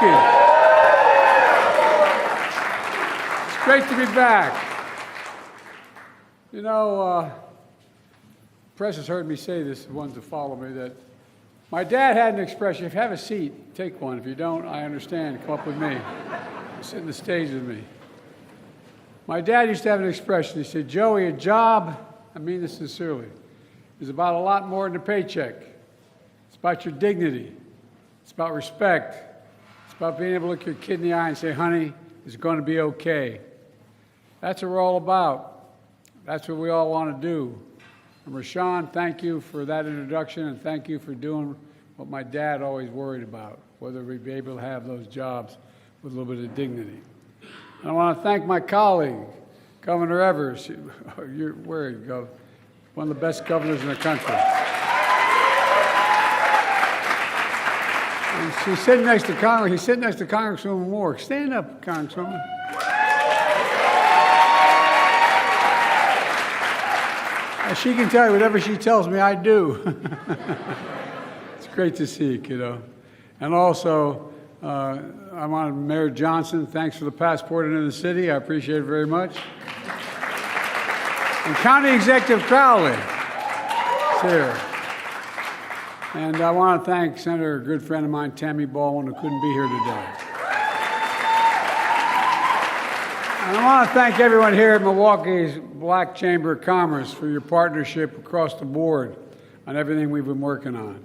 Milwaukee. It's great to be back. You know, press has heard me say this, the ones that follow me, that my dad had an expression: if you have a seat, take one. If you don't, I understand, come up with me. Sit on the stage with me. My dad used to have an expression. He said, Joey, a job, I mean this sincerely, is about a lot more than a paycheck. It's about your dignity. It's about respect. It's about being able to look your kid in the eye and say, honey, it's going to be okay. That's what we're all about. That's what we all want to do. And Rashawn, thank you for that introduction, and thank you for doing what my dad always worried about, whether we'd be able to have those jobs with a little bit of dignity. And I want to thank my colleague, Governor Evers. Where you go? One of the best governors in the country. And she's sitting next to Congress. He's sitting next to Congresswoman Moore. Stand up, Congresswoman. And she can tell you whatever she tells me, I do. It's great to see you, kiddo. And also, I want Mayor Johnson, thanks for the passport into the city. I appreciate it very much. And County Executive Crowley is here. And I want to thank Senator, a good friend of mine, Tammy Baldwin, who couldn't be here today. And I want to thank everyone here at Milwaukee's Black Chamber of Commerce for your partnership across the board on everything we've been working on.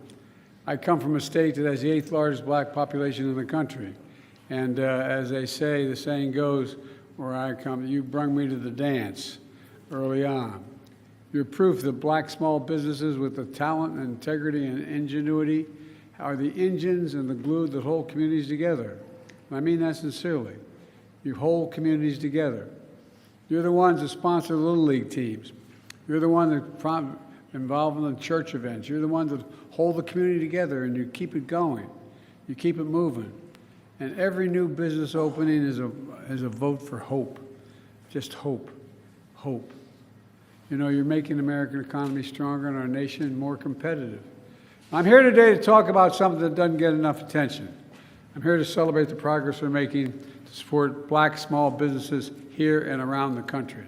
I come from a state that has the 8th largest black population in the country. And as they say, the saying goes, where I come, you brung me to the dance early on. You're proof that black small businesses with the talent and integrity and ingenuity are the engines and the glue that hold communities together. And I mean that sincerely. You hold communities together. You're the ones that sponsor Little League teams. You're the one that involved in the church events. You're the ones that hold the community together, and you keep it going. You keep it moving. And every new business opening is a vote for hope. Just hope. Hope. You know, you're making the American economy stronger and our nation more competitive. I'm here today to talk about something that doesn't get enough attention. I'm here to celebrate the progress we're making to support black small businesses here and around the country.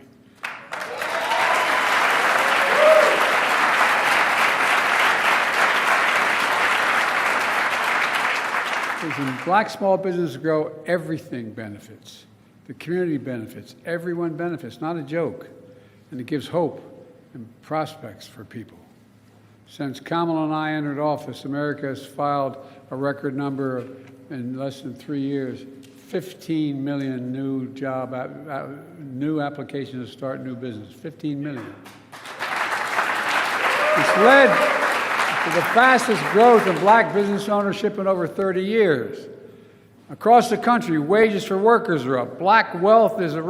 When black small businesses grow, everything benefits. The community benefits. Everyone benefits. Not a joke. And it gives hope and prospects for people. Since Kamala and I entered office, America has filed a record number in less than 3 years, 15 million new applications to start new business. 15 million. It's led to the fastest growth in black business ownership in over 30 years. Across the country, wages for workers are up. Black wealth is up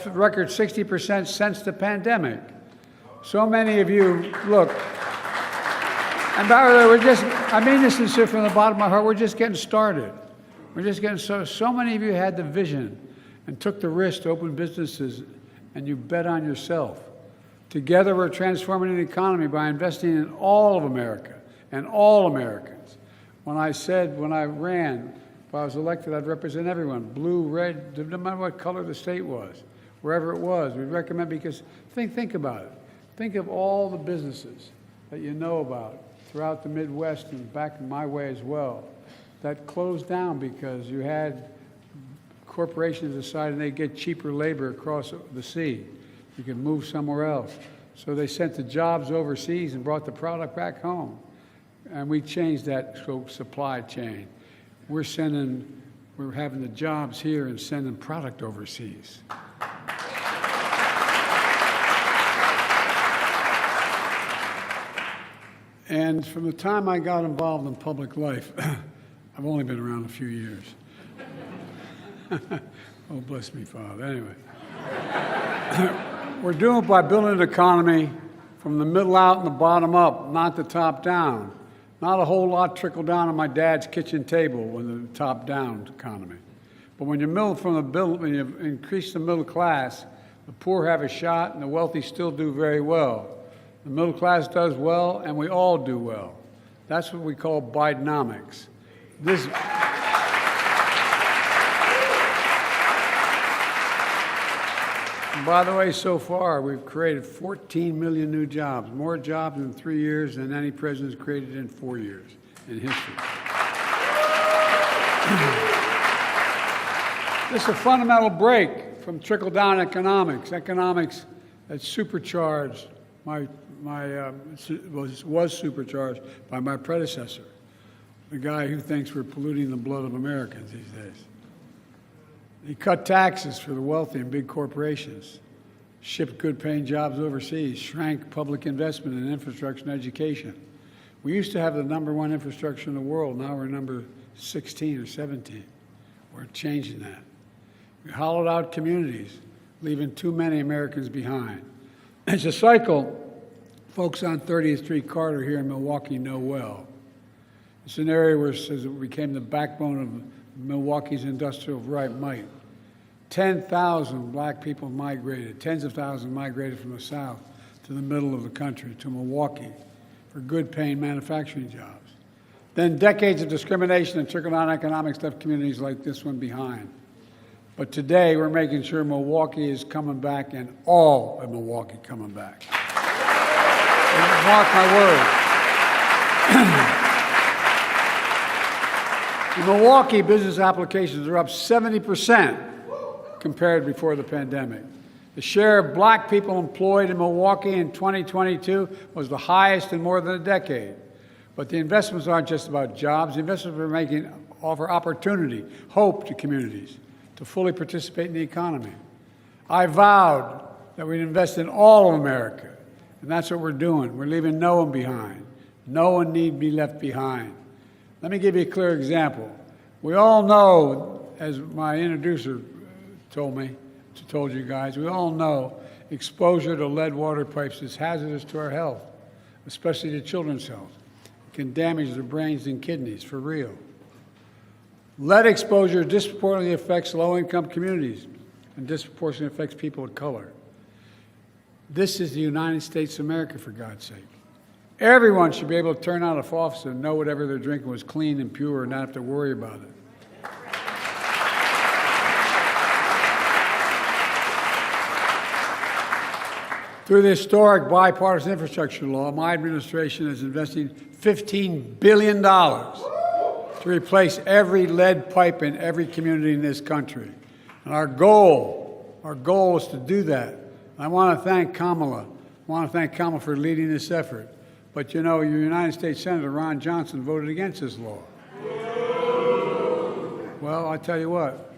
a record 60% since the pandemic. So many of you, look, and by the way, I mean this sincerely from the bottom of my heart, we're just getting started. We're just getting started. So many of you had the vision and took the risk to open businesses, and you bet on yourself. Together, we're transforming the economy by investing in all of America and all Americans. When I ran, if I was elected, I'd represent everyone, blue, red, no matter what color the state was, wherever it was. We'd recommend, because think about it. Think of all the businesses that you know about throughout the Midwest and back my way as well that closed down because you had corporations deciding they'd get cheaper labor across the sea. You could move somewhere else. So they sent the jobs overseas and brought the product back home. And we changed that supply chain. We're having the jobs here and sending product overseas. And from the time I got involved in public life, I've only been around a few years. Oh, bless me, Father. Anyway. We're doing it by building an economy from the middle out and the bottom up, not the top down. Not a whole lot trickle down on my dad's kitchen table when the top down economy. But when when you increase the middle class, the poor have a shot and the wealthy still do very well. The middle class does well and we all do well. That's what we call Bidenomics. And by the way, so far, we've created 14 million new jobs, more jobs in 3 years than any president's created in 4 years in history. This is a fundamental break from trickle-down economics. Economics that supercharged was supercharged by my predecessor, the guy who thinks we're polluting the blood of Americans these days. He cut taxes for the wealthy and big corporations, shipped good-paying jobs overseas, shrank public investment in infrastructure and education. We used to have the #1 infrastructure in the world. Now we're number 16 or 17. We're changing that. We hollowed out communities, leaving too many Americans behind. It's a cycle folks on 30th Street Carter here in Milwaukee know well. It's an area where it became the backbone of Milwaukee's industrial might. 10,000 black people migrated, tens of thousands migrated from the South to the middle of the country, to Milwaukee, for good-paying manufacturing jobs. Then decades of discrimination and trickle-down economics left communities like this one behind. But today, we're making sure Milwaukee is coming back, and all of Milwaukee coming back. Mark my words. In Milwaukee, business applications are up 70% compared before the pandemic. The share of black people employed in Milwaukee in 2022 was the highest in more than a decade. But the investments aren't just about jobs. The investments we're making offer opportunity, hope to communities to fully participate in the economy. I vowed that we'd invest in all of America, and that's what we're doing. We're leaving no one behind. No one need be left behind. Let me give you a clear example. We all know, as my introducer told you guys, we all know exposure to lead water pipes is hazardous to our health, especially to children's health. It can damage their brains and kidneys, for real. Lead exposure disproportionately affects low-income communities and disproportionately affects people of color. This is the United States of America, for God's sake. Everyone should be able to turn on a faucet and know whatever they're drinking was clean and pure and not have to worry about it. Through the historic bipartisan infrastructure law, my administration is investing $15 billion to replace every lead pipe in every community in this country. And our goal is to do that. I want to thank Kamala. I want to thank Kamala for leading this effort. But you know, your United States Senator Ron Johnson voted against this law. Well, I tell you what,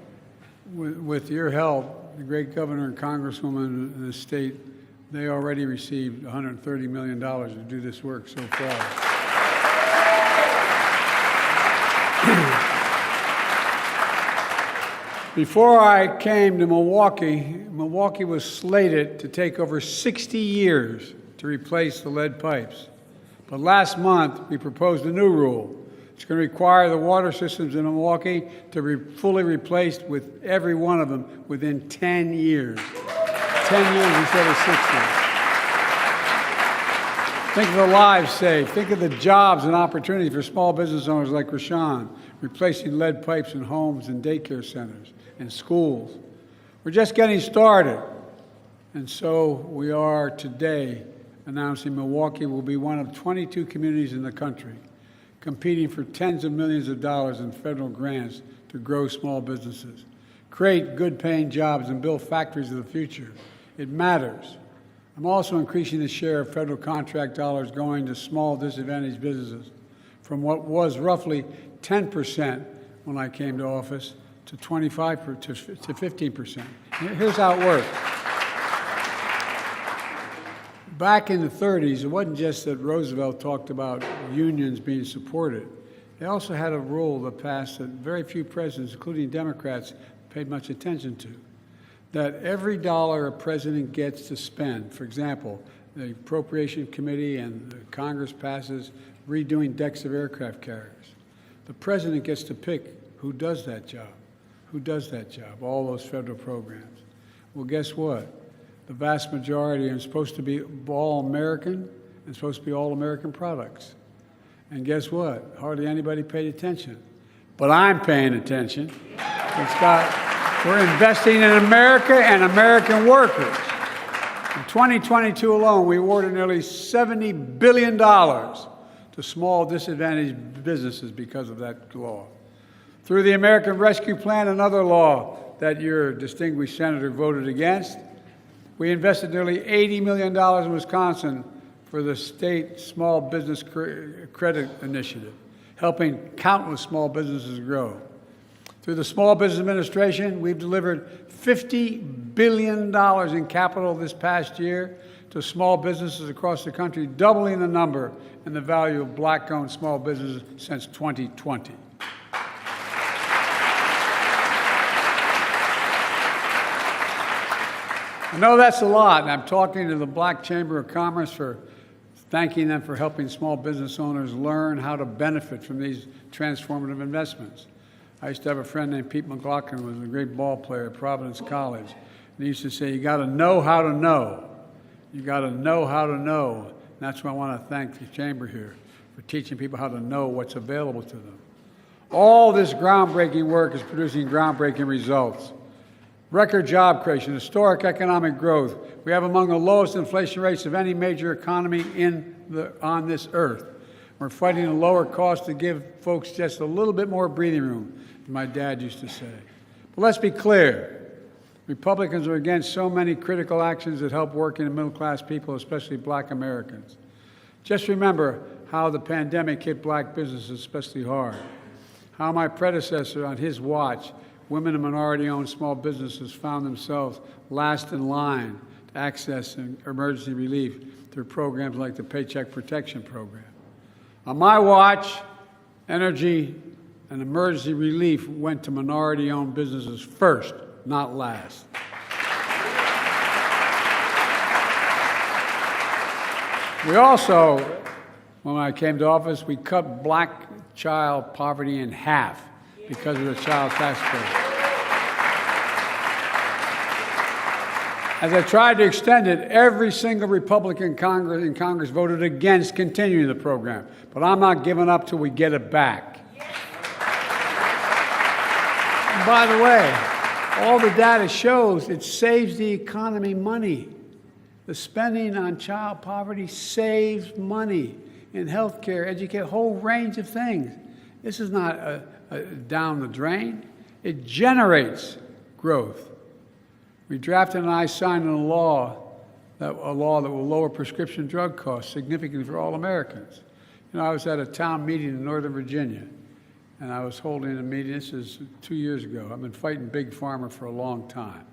with your help, the great governor and congresswoman in the state, they already received $130 million to do this work so far. Before I came to Milwaukee, Milwaukee was slated to take over 60 years to replace the lead pipes. But last month, we proposed a new rule. It's going to require the water systems in Milwaukee to be fully replaced with every one of them within 10 years. 10 years instead of 60. Think of the lives saved. Think of the jobs and opportunity for small business owners like Rashawn, replacing lead pipes in homes and daycare centers and schools. We're just getting started. And so we are today announcing Milwaukee will be one of 22 communities in the country competing for tens of millions of dollars in federal grants to grow small businesses, create good-paying jobs, and build factories of the future. It matters. I'm also increasing the share of federal contract dollars going to small disadvantaged businesses from what was roughly 10% when I came to office to 25% to 15%. Here's how it worked. Back in the 30s, it wasn't just that Roosevelt talked about unions being supported. They also had a rule that passed that very few presidents, including Democrats, paid much attention to. That every dollar a president gets to spend, for example, the Appropriation Committee and the Congress passes redoing decks of aircraft carriers. The president gets to pick who does that job. Who does that job? All those federal programs. Well, guess what? The vast majority are supposed to be all American and supposed to be all American products. And guess what? Hardly anybody paid attention. But I'm paying attention. It's got We're investing in America and American workers. In 2022 alone, we awarded nearly $70 billion to small disadvantaged businesses because of that law. Through the American Rescue Plan, another law that your distinguished senator voted against, we invested nearly $80 million in Wisconsin for the state Small Business Credit Initiative, helping countless small businesses grow. Through the Small Business Administration, we've delivered $50 billion in capital this past year to small businesses across the country, doubling the number and the value of black-owned small businesses since 2020. I know that's a lot, and I'm talking to the Black Chamber of Commerce for thanking them for helping small business owners learn how to benefit from these transformative investments. I used to have a friend named Pete McLaughlin, who was a great ball player at Providence College. And he used to say, you got to know how to know. You got to know how to know. And that's why I want to thank the Chamber here for teaching people how to know what's available to them. All this groundbreaking work is producing groundbreaking results. Record job creation, historic economic growth. We have among the lowest inflation rates of any major economy on this earth. We're fighting a lower cost to give folks just a little bit more breathing room, as my dad used to say. But let's be clear. Republicans are against so many critical actions that help working and middle-class people, especially black Americans. Just remember how the pandemic hit black businesses especially hard. How my predecessor, on his watch, women and minority-owned small businesses found themselves last in line to access emergency relief through programs like the Paycheck Protection Program. On my watch, energy and emergency relief went to minority-owned businesses first, not last. We also, when I came to office, we cut black child poverty in half because of the child tax credit. As I tried to extend it, every single Republican in Congress voted against continuing the program. But I'm not giving up till we get it back. And by the way, all the data shows it saves the economy money. The spending on child poverty saves money in health care, education, a whole range of things. This is not down the drain. It generates growth. We drafted and I signed a law that will lower prescription drug costs significantly for all Americans. You know, I was at a town meeting in Northern Virginia, and I was holding a meeting. This is 2 years ago. I've been fighting Big Pharma for a long time.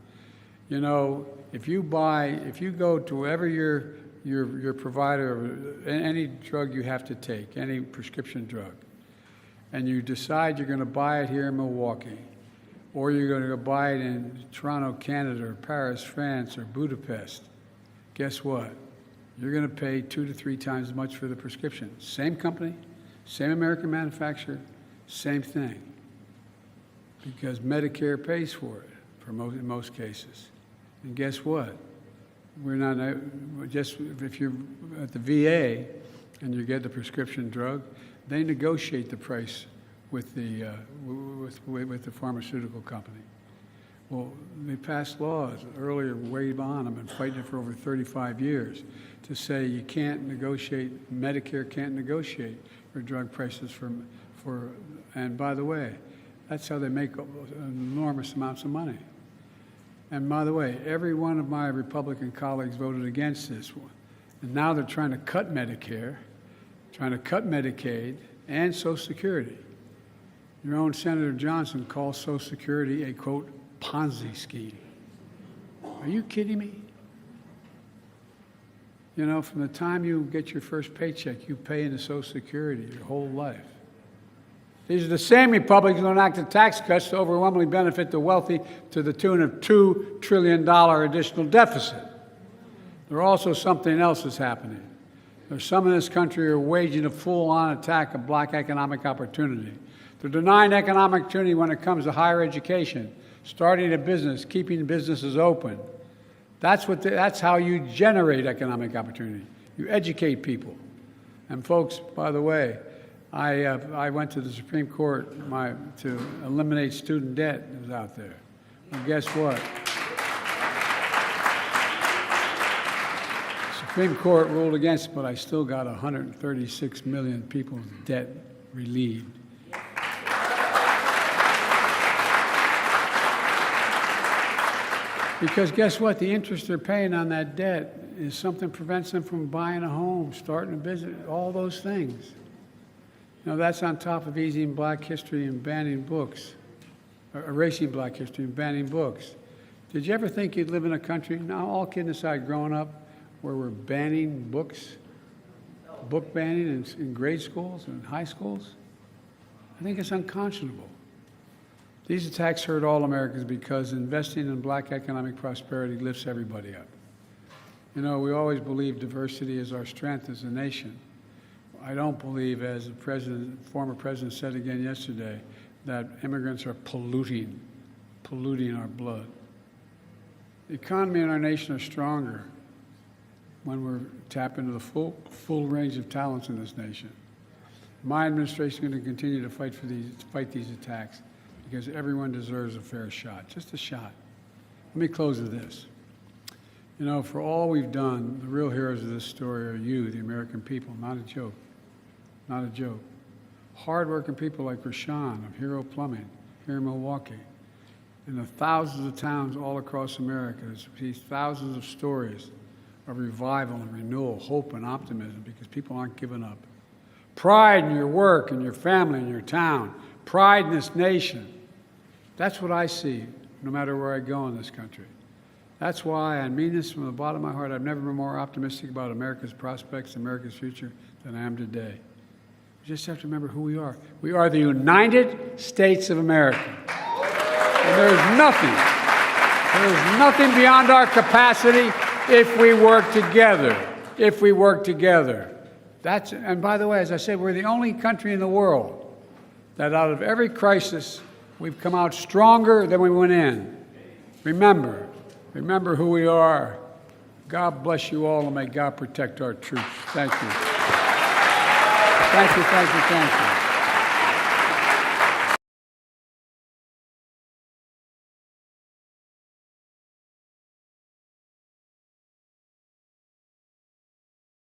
You know, if you go to wherever your provider of any drug you have to take, any prescription drug, and you decide you're going to buy it here in Milwaukee, or you're going to go buy it in Toronto, Canada, or Paris, France, or Budapest, guess what? You're going to pay 2 to 3 times as much for the prescription. Same company, same American manufacturer, same thing. Because Medicare pays for it in most cases. And guess what? We're not just if you're at the VA and you get the prescription drug, they negotiate the price with the pharmaceutical company. Well, they passed laws earlier, way on. I've been fighting it for over 35 years to say you can't negotiate. Medicare can't negotiate for drug prices for. And by the way, that's how they make enormous amounts of money. And by the way, every one of my Republican colleagues voted against this one. And now they're trying to cut Medicare, trying to cut Medicaid, and Social Security. Your own Senator Johnson calls Social Security a, quote, Ponzi scheme. Are you kidding me? You know, from the time you get your first paycheck, you pay into Social Security your whole life. These are the same Republicans who enacted tax cuts to overwhelmingly benefit the wealthy to the tune of $2 trillion additional deficit. There's also something else that's happening. There's some in this country who are waging a full-on attack of black economic opportunity. They're denying economic opportunity when it comes to higher education, starting a business, keeping businesses open. That's how you generate economic opportunity. You educate people. And folks, by the way, I went to the Supreme Court to eliminate student debt that was out there. And guess what? The Supreme Court ruled against it, but I still got 136 million people's debt relieved. Because guess what? The interest they're paying on that debt is something that prevents them from buying a home, starting a business, all those things. You know, that's on top of erasing black history and banning books, or erasing black history and banning books. Did you ever think you'd live in a country, now all kidding aside, growing up, where we're banning books, book banning in grade schools and high schools? I think it's unconscionable. These attacks hurt all Americans because investing in black economic prosperity lifts everybody up. You know, we always believe diversity is our strength as a nation. I don't believe, as the former president said again yesterday, that immigrants are polluting our blood. The economy and our nation are stronger when we're tapping into the full range of talents in this nation. My administration is going to continue to fight these attacks, because everyone deserves a fair shot, just a shot. Let me close with this. You know, for all we've done, the real heroes of this story are you, the American people, not a joke, not a joke. Hard-working people like Rashawn of Hero Plumbing here in Milwaukee, and the thousands of towns all across America, these thousands of stories of revival and renewal, hope and optimism, because people aren't giving up. Pride in your work and your family and your town, pride in this nation. That's what I see, no matter where I go in this country. That's why, I mean this from the bottom of my heart, I've never been more optimistic about America's prospects, America's future, than I am today. You just have to remember who we are. We are the United States of America. And there's nothing beyond our capacity if we work together, if we work together. And by the way, as I said, we're the only country in the world that out of every crisis, we've come out stronger than we went in. Remember who we are. God bless you all, and may God protect our troops. Thank you. Thank you, thank you, thank you.